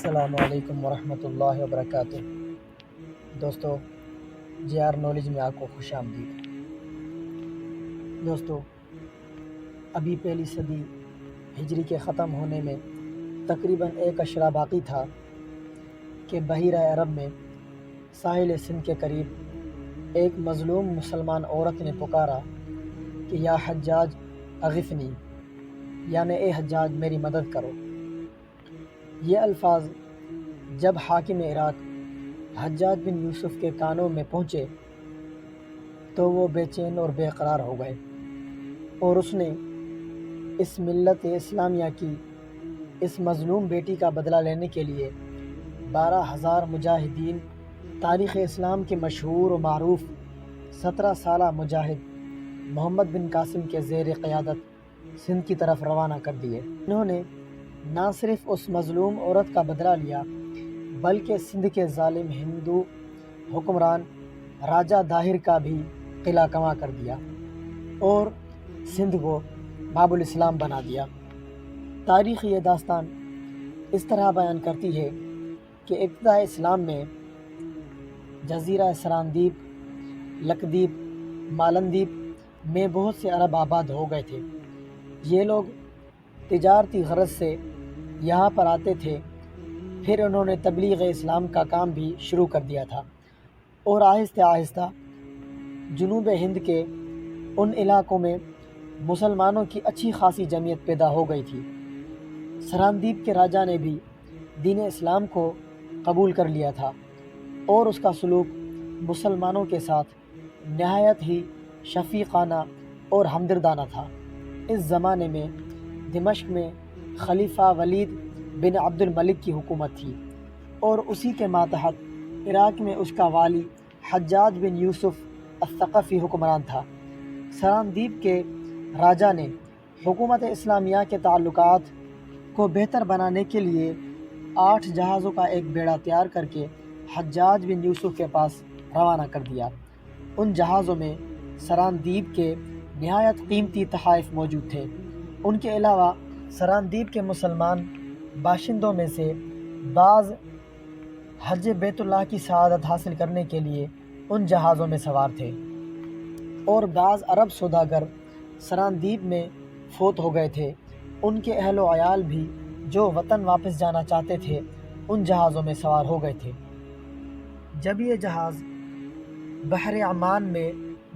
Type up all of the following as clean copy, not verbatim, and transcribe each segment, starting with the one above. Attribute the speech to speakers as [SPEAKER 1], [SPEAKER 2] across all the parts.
[SPEAKER 1] السلام علیکم ورحمۃ اللہ وبرکاتہ۔ دوستو، جے آر نالج میں آپ کو خوش آمدید۔ دوستو، ابھی پہلی صدی ہجری کے ختم ہونے میں تقریباً ایک اشرا باقی تھا کہ بحیرہ عرب میں ساحل سندھ کے قریب ایک مظلوم مسلمان عورت نے پکارا کہ یا حجاج اغثنی، یعنی اے حجاج میری مدد کرو۔ یہ الفاظ جب حاکم عراق حجاج بن یوسف کے کانوں میں پہنچے تو وہ بے چین اور بے قرار ہو گئے، اور اس نے اس ملت اسلامیہ کی اس مظلوم بیٹی کا بدلہ لینے کے لیے 12,000 مجاہدین، تاریخ اسلام کے مشہور و معروف 17 سالہ مجاہد محمد بن قاسم کے زیر قیادت سندھ کی طرف روانہ کر دیے۔ انہوں نے نہ صرف اس مظلوم عورت کا بدلہ لیا بلکہ سندھ کے ظالم ہندو حکمران راجہ داہر کا بھی قلعہ کما کر دیا اور سندھ کو باب الاسلام بنا دیا۔ تاریخ یہ داستان اس طرح بیان کرتی ہے کہ ابتداء اسلام میں جزیرہ سراندیپ، لکدیپ، مالندیپ میں بہت سے عرب آباد ہو گئے تھے۔ یہ لوگ تجارتی غرض سے یہاں پر آتے تھے، پھر انہوں نے تبلیغ اسلام کا کام بھی شروع کر دیا تھا، اور آہستہ آہستہ جنوب ہند کے ان علاقوں میں مسلمانوں کی اچھی خاصی جمعیت پیدا ہو گئی تھی۔ سراندیپ کے راجہ نے بھی دین اسلام کو قبول کر لیا تھا اور اس کا سلوک مسلمانوں کے ساتھ نہایت ہی شفیقانہ اور ہمدردانہ تھا۔ اس زمانے میں دمشق میں خلیفہ ولید بن عبد الملک کی حکومت تھی، اور اسی کے ماتحت عراق میں اس کا والی حجاج بن یوسف الثقفی حکمران تھا۔ سراندیپ کے راجہ نے حکومت اسلامیہ کے تعلقات کو بہتر بنانے کے لیے 8 جہازوں کا ایک بیڑا تیار کر کے حجاج بن یوسف کے پاس روانہ کر دیا۔ ان جہازوں میں سراندیپ کے نہایت قیمتی تحائف موجود تھے۔ ان کے علاوہ سراندیپ کے مسلمان باشندوں میں سے بعض حج بیت اللہ کی سعادت حاصل کرنے کے لیے ان جہازوں میں سوار تھے، اور بعض عرب سوداگر سراندیپ میں فوت ہو گئے تھے۔ ان کے اہل و عیال بھی جو وطن واپس جانا چاہتے تھے ان جہازوں میں سوار ہو گئے تھے۔ جب یہ جہاز بحر عمان میں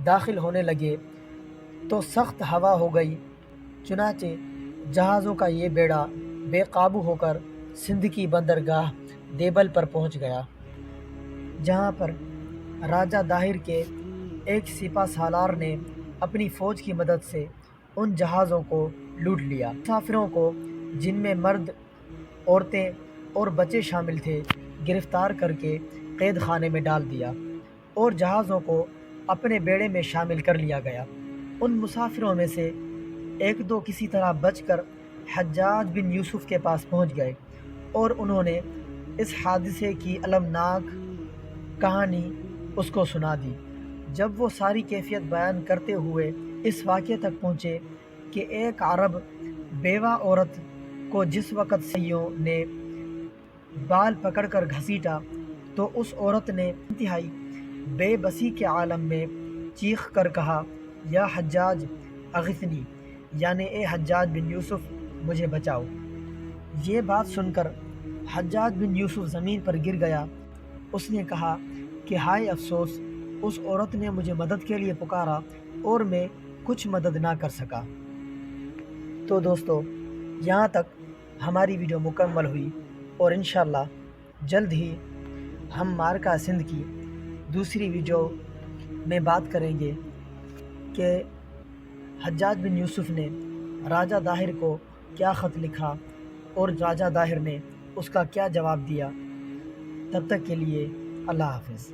[SPEAKER 1] داخل ہونے لگے تو سخت ہوا ہو گئی، چنانچہ جہازوں کا یہ بیڑا بے قابو ہو کر سندھ کی بندرگاہ دیبل پر پہنچ گیا، جہاں پر راجہ داہر کے ایک سپہ سالار نے اپنی فوج کی مدد سے ان جہازوں کو لوٹ لیا۔ مسافروں کو، جن میں مرد، عورتیں اور بچے شامل تھے، گرفتار کر کے قید خانے میں ڈال دیا اور جہازوں کو اپنے بیڑے میں شامل کر لیا گیا۔ ان مسافروں میں سے ایک دو کسی طرح بچ کر حجاج بن یوسف کے پاس پہنچ گئے اور انہوں نے اس حادثے کی المناک کہانی اس کو سنا دی۔ جب وہ ساری کیفیت بیان کرتے ہوئے اس واقعے تک پہنچے کہ ایک عرب بیوہ عورت کو جس وقت سیوں نے بال پکڑ کر گھسیٹا تو اس عورت نے انتہائی بے بسی کے عالم میں چیخ کر کہا، یا حجاج اغثنی، یعنی اے حجاج بن یوسف مجھے بچاؤ۔ یہ بات سن کر حجاج بن یوسف زمین پر گر گیا۔ اس نے کہا کہ ہائے افسوس، اس عورت نے مجھے مدد کے لیے پکارا اور میں کچھ مدد نہ کر سکا۔ تو دوستو، یہاں تک ہماری ویڈیو مکمل ہوئی، اور انشاءاللہ جلد ہی ہم معرکہ سندھ کی دوسری ویڈیو میں بات کریں گے کہ حجاج بن یوسف نے راجہ داہر کو کیا خط لکھا اور راجہ داہر نے اس کا کیا جواب دیا۔ تب تک کے لیے اللہ حافظ۔